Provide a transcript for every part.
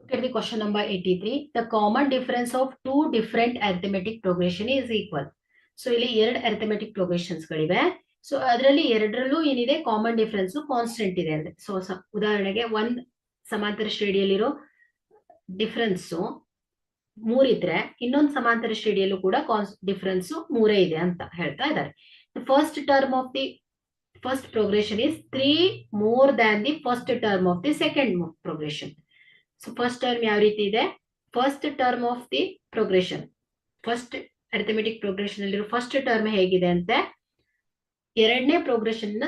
Look at the question number 83. The common difference of two different arithmetic progression is equal. So ಇಲ್ಲಿ ಎರಡು arithmetic progressions ಗಳಿವೆ. So ಅದರಲ್ಲಿ ಎರಡರಲ್ಲೂ ಏನಿದೆ common difference constant ಇದೆ ಅಂದ್ರೆ. ಸೊ ಉದಾಹರಣೆಗೆ ಒಂದ್ ಸಮಾಂತರ ಶ್ರೇಣಿಯಲ್ಲಿರೋ ಡಿಫರೆನ್ಸ್ ಮೂರಿದ್ರೆ ಇನ್ನೊಂದು ಸಮಾಂತರ ಶ್ರೇಣಿಯಲ್ಲೂ ಕೂಡ ಡಿಫರೆನ್ಸ್ ಮೂರೇ ಇದೆ ಅಂತ ಹೇಳ್ತಾ ಇದ್ದಾರೆ. First term of the first progression is 3 more than the first term of the second progression. So first term ಯಾವ ರೀತಿ ಇದೆ? First term of the progression, first arithmetic progression ಅಲ್ಲಿರೋ ಫಸ್ಟ್ ಟರ್ಮ್ ಹೇಗಿದೆ ಅಂತೆ, ಎರಡನೇ ಪ್ರೋಗ್ರೆಷನ್ ನ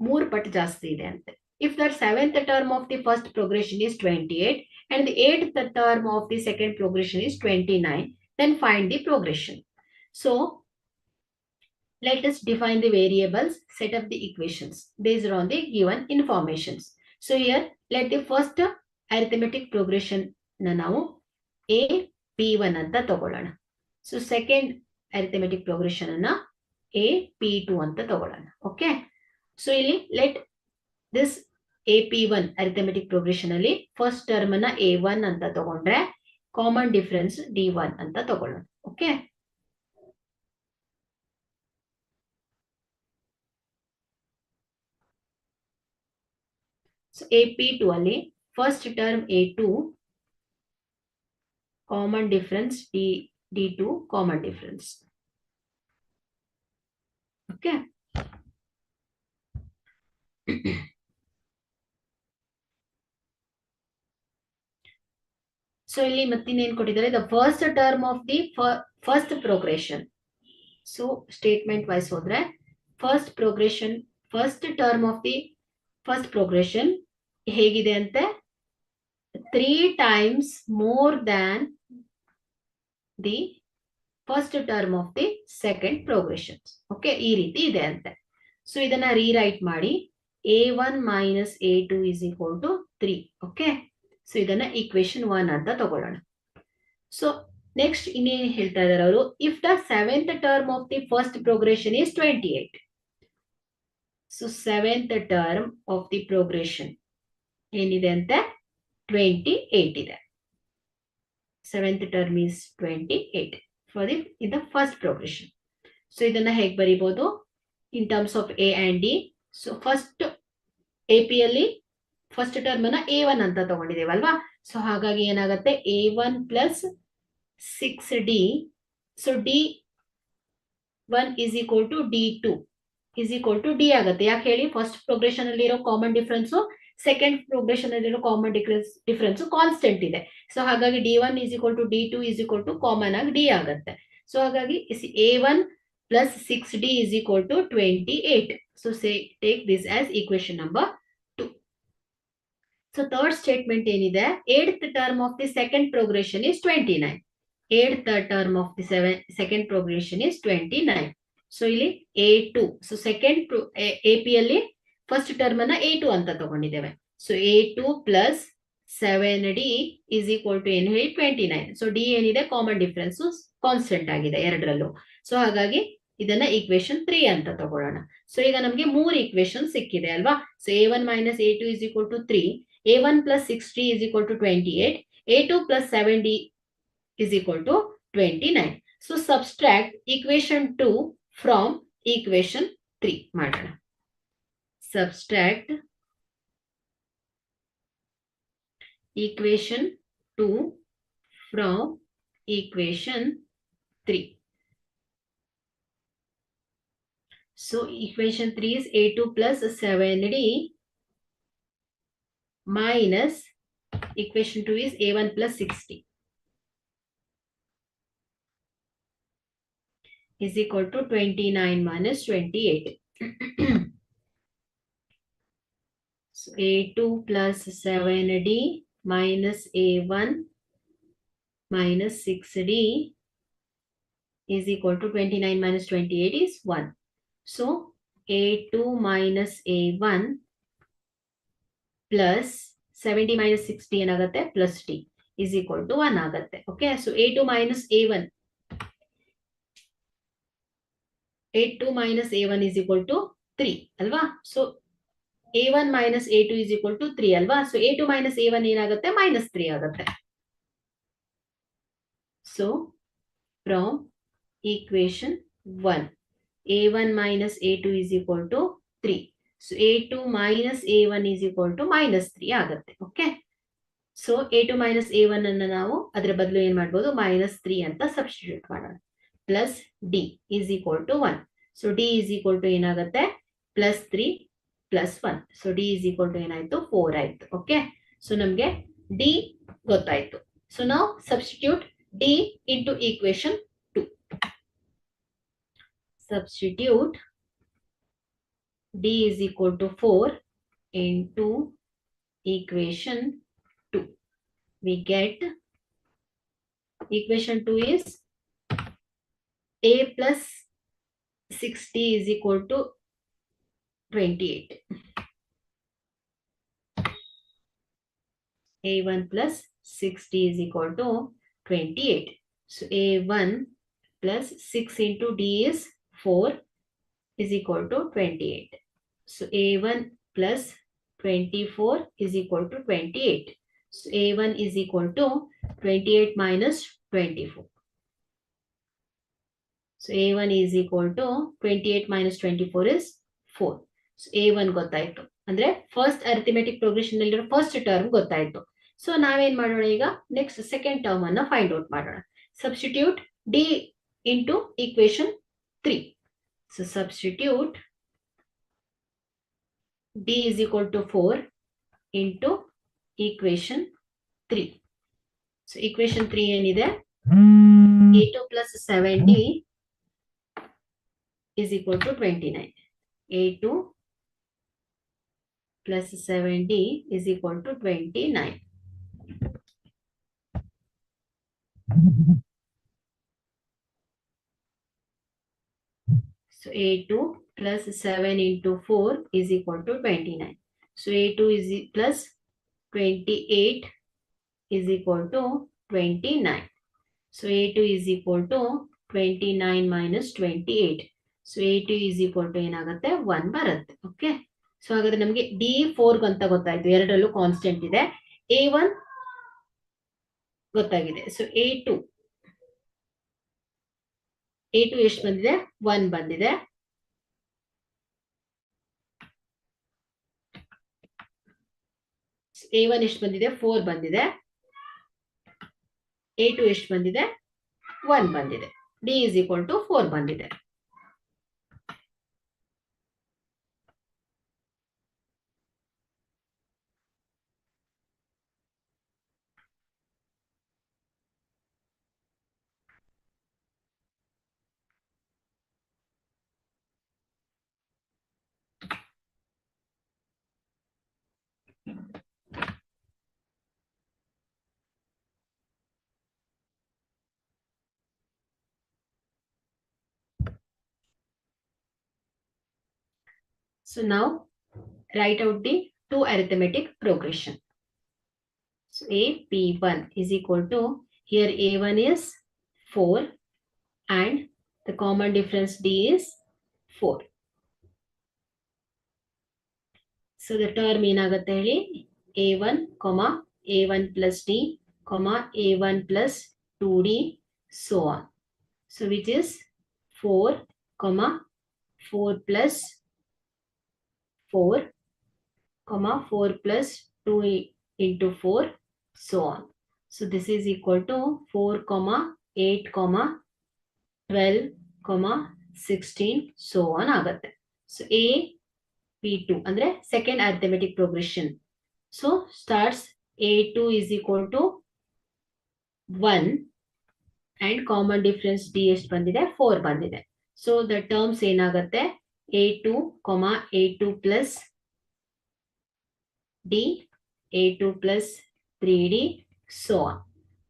3 ಪಟ್ಟು ಜಾಸ್ತಿ ಇದೆ ಅಂತೆ. If that seventh term of the first progression is 28 and the eighth term of the second progression is 29, then find the progression. So let us define the variables, set up the equations based on the given informations. So here let the first arithmetic progression na ನಾವು a p1 ಅಂತ ತಗೊಳ್ಳೋಣ. So second arithmetic progression ಅನ್ನ a p2 ಅಂತ ತಗೊಳ್ಳೋಣ. Okay, so ಇಲ್ಲಿ let this AP1 arithmetic progression ಅಲ್ಲಿ first term ಅನ್ನ A1 ಅಂತ ತಗೊಂಡ್ರೆ ಕಾಮನ್ ಡಿಫರೆನ್ಸ್ D1 ಅಂತ ತಗೊಳ್ಳೋಣ. ಓಕೆ, ಸೊ AP2 ಅಲ್ಲಿ first term A2 common difference D2 common difference. Okay, so ಇಲ್ಲಿ ಮತ್ತಿನ್ನೇನ್ ಕೊಟ್ಟಿದ್ದಾರೆ, the first term of the first progression. So statement wise ಹೋದ್ರೆ first progression, first term of the first progression ಹೇಗಿದೆ ಅಂತೆ, 3 times more than the first term of the second progression. Okay, ಈ ರೀತಿ ಇದೆ ಅಂತೆ. ಸೊ ಇದನ್ನ ರೀರೈಟ್ ಮಾಡಿ A1 minus A2 is equal to 3. Okay, so ಇದನ್ನ ಈಕ್ವೇಶನ್ 1 ಅಂತ ತಗೊಳ್ಳೋಣ. ಸೊ ನೆಕ್ಸ್ಟ್ ಇನ್ನೇನು ಹೇಳ್ತಾ ಇದಾರೆ ಅವರು, if the seventh term of the first progression is 28. So seventh term of the progression ಏನಿದೆ ಅಂತೆ, 28 ಇದೆ. Seventh term is 28 for in the first progression. So ಇದನ್ನ ಹೇಗೆ ಬರೀಬಹುದು in terms of A and D. So first AP ಅಲ್ಲಿ first term ಅನ್ನ A1 ಅಂತ ತಗೊಂಡಿದ್ದೇವಲ್ವಾ. ಸೊ ಹಾಗಾಗಿ ಏನಾಗುತ್ತೆ, A1 plus 6D. So D1 is equal to D2 is equal to D ಆಗುತ್ತೆ. ಯಾಕೆ ಹೇಳಿ, ಫಸ್ಟ್ ಪ್ರೋಗ್ರೆಷನ್ ಅಲ್ಲಿ ಇರೋ ಕಾಮನ್ ಡಿಫರೆನ್ಸ್ ಸೆಕೆಂಡ್ ಪ್ರೋಗ್ರೆಷನ್ ಅಲ್ಲಿ ಇರೋ ಕಾಮನ್ ಡಿಫರೆನ್ಸ್ ಕಾನ್ಸ್ಟೆಂಟ್ ಇದೆ. ಸೊ ಹಾಗಾಗಿ D1 is equal to D2 is equal to common ಆಗಿ D ಆಗುತ್ತೆ. ಸೊ ಹಾಗಾಗಿ A1 plus 6D is equal to 28. So say take this as equation number 2. So third statement ಏನಿದೆ, 8th term of the second progression is 29. 8th term of the second progression is 29. So ಇಲ್ಲಿ A2. So second AP ಅಲ್ಲಿ first term ಅನ್ನ A2 ಅಂತ ತಗೊಂಡಿದ್ದೇವೆ. So A2 plus 7D is equal to ಏನು ಹೇಳಿ, 29. So D ಏನಿದೆ, common difference constant ಆಗಿದೆ ಎರಡರಲ್ಲೂ. ಸೊ ಹಾಗಾಗಿ ಇದನ್ನ ಈಕ್ವೇಶನ್ 3 ಅಂತ ತಗೊಳ್ಳೋಣ. ಸೊ ಈಗ ನಮಗೆ 3 ಈಕ್ವೇಶನ್ ಸಿಕ್ಕಿದೆ ಅಲ್ವಾ. So A1 minus A2 is equal to 3, A1 plus 6D is equal to 28, A2 plus 7D is equal to 29. So subtract equation 2 from equation 3 ಮಾಡೋಣ. Subtract equation 2 from equation 3. So equation 3 is A2 plus 7D minus equation 2 is A1 plus 6D is equal to 29 minus 28. So A2 plus 7D minus A1 minus 6D is equal to 29 minus 28 is 1. So A2 minus A1 plus 70 minus 60 ಏನಾಗುತ್ತೆ, plus D is equal to 1 ಆಗುತ್ತೆ. Okay, so A2 minus A1 is equal to 3 ಅಲ್ವಾ. So a1 minus a2 is equal to 3 ಅಲ್ವಾ? So a2 minus a1 ಏನಾಗುತ್ತೆ? minus 3 ಆಗುತ್ತೆ. So from equation 1, a1 minus a2 is equal to 3. So a2 minus a1 is equal to minus 3 ಆಗುತ್ತೆ. Okay, so a2 minus a1 ಅನ್ನು ನಾವು ಅದರ ಬದಲು ಏನ್ ಮಾಡ್ಬೋದು? minus 3 ಅಂತ ಸಬ್ಸ್ಟಿಟ್ಯೂಟ್ ಮಾಡೋಣ. Plus d is equal to 1. So d is equal to ಏನಾಗುತ್ತೆ? Plus 3 plus 1. So d is equal to ಏನಾಯ್ತು? 4 ಆಯ್ತು. ಓಕೆ, ಸೊ ನಮ್ಗೆ ಡಿ ಗೊತ್ತಾಯ್ತು. ಸೊ ನಾವು substitute d into equation 2. Substitute d is equal to 4 into equation 2. We get equation 2 is a plus 60 is equal to 28. a1 plus 60 is equal to 28. So a1 plus 6 into d is 4 is equal to 28. So a1 plus 24 is equal to 28. So a1 is equal to 28 minus 24. So a1 is equal to 28 minus 24 is 4. So a1 ಗೊತ್ತಾಯ್ತು. ಅಂದ್ರೆ first arithmetic progression ನಲ್ಲಿರೋ first term ಗೊತ್ತಾಯ್ತು. So ನಾವೇನ್ ಮಾಡೋಣ ಈಗ? Next second term ಅನ್ನ find out ಮಾಡೋಣ. Substitute d into equation 3. So substitute d is equal to 4 into equation 3. So equation 3 ಏನಿದೆ? a2 plus 7d is equal to 29. a2 plus 7d is equal to 29. So a2 plus 7 into 4 is equal to 29. So a2 is plus 28 is equal to 29. So a2 is equal to 29 minus 28. So a2 is equal to ಏನಾಗುತ್ತೆ? 1 ಬರುತ್ತೆ. Okay, so ಹಾಗಾದ್ರೆ ನಮಗೆ d4 ಅಂತ ಗೊತ್ತಾಯ್ತು. ಎರಡರಲ್ಲೂ constant ಇದೆ. a1 ಗೊತ್ತಾಗಿದೆ. So a2 ಎಷ್ಟು ಬಂದಿದೆ? 1 ಬಂದಿದೆ. a1 ಎಷ್ಟು ಬಂದಿದೆ? 4 ಬಂದಿದೆ. a2 ಎಷ್ಟು ಬಂದಿದೆ? 1 ಬಂದಿದೆ. d is equal to 4 ಬಂದಿದೆ. So now write out the two arithmetic progression. So a p1 is equal to, here a1 is 4 and the common difference d is 4. So the term ಏನಾಗುತ್ತೆ ಹೇಳಿ? a1, a1 plus d, a1 plus 2d, so on. So which is 4, 4 plus 4, 4 plus 2 into 4, so on. So this is equal to 4, 8, 12, 16, so on ಆಗುತ್ತೆ. So a p2 ಅಂದ್ರೆ second arithmetic progression. So starts a2 is equal to 1 and common difference d ಎಷ್ಟು ಬಂದಿದೆ? 4 ಬಂದಿದೆ. So the terms ಏನಾಗುತ್ತೆ? a2, a2 plus d, a2 plus 3d, so on.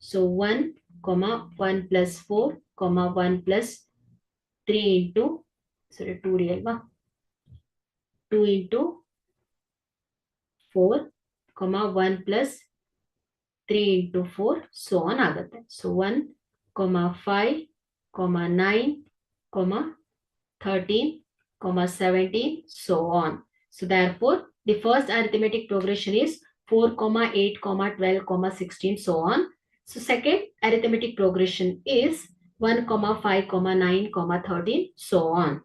So 1, 1 plus 4, 1 plus 3 into, sorry 2d alva, 2 into 4, 1 plus 3 into 4, so on ಆಗುತ್ತೆ. So 1, 5, 9, 13, 17, so on. So therefore The first arithmetic progression is 4, 8, 12, 16, so on. So second arithmetic progression is 1, 5, 9, 13, so on.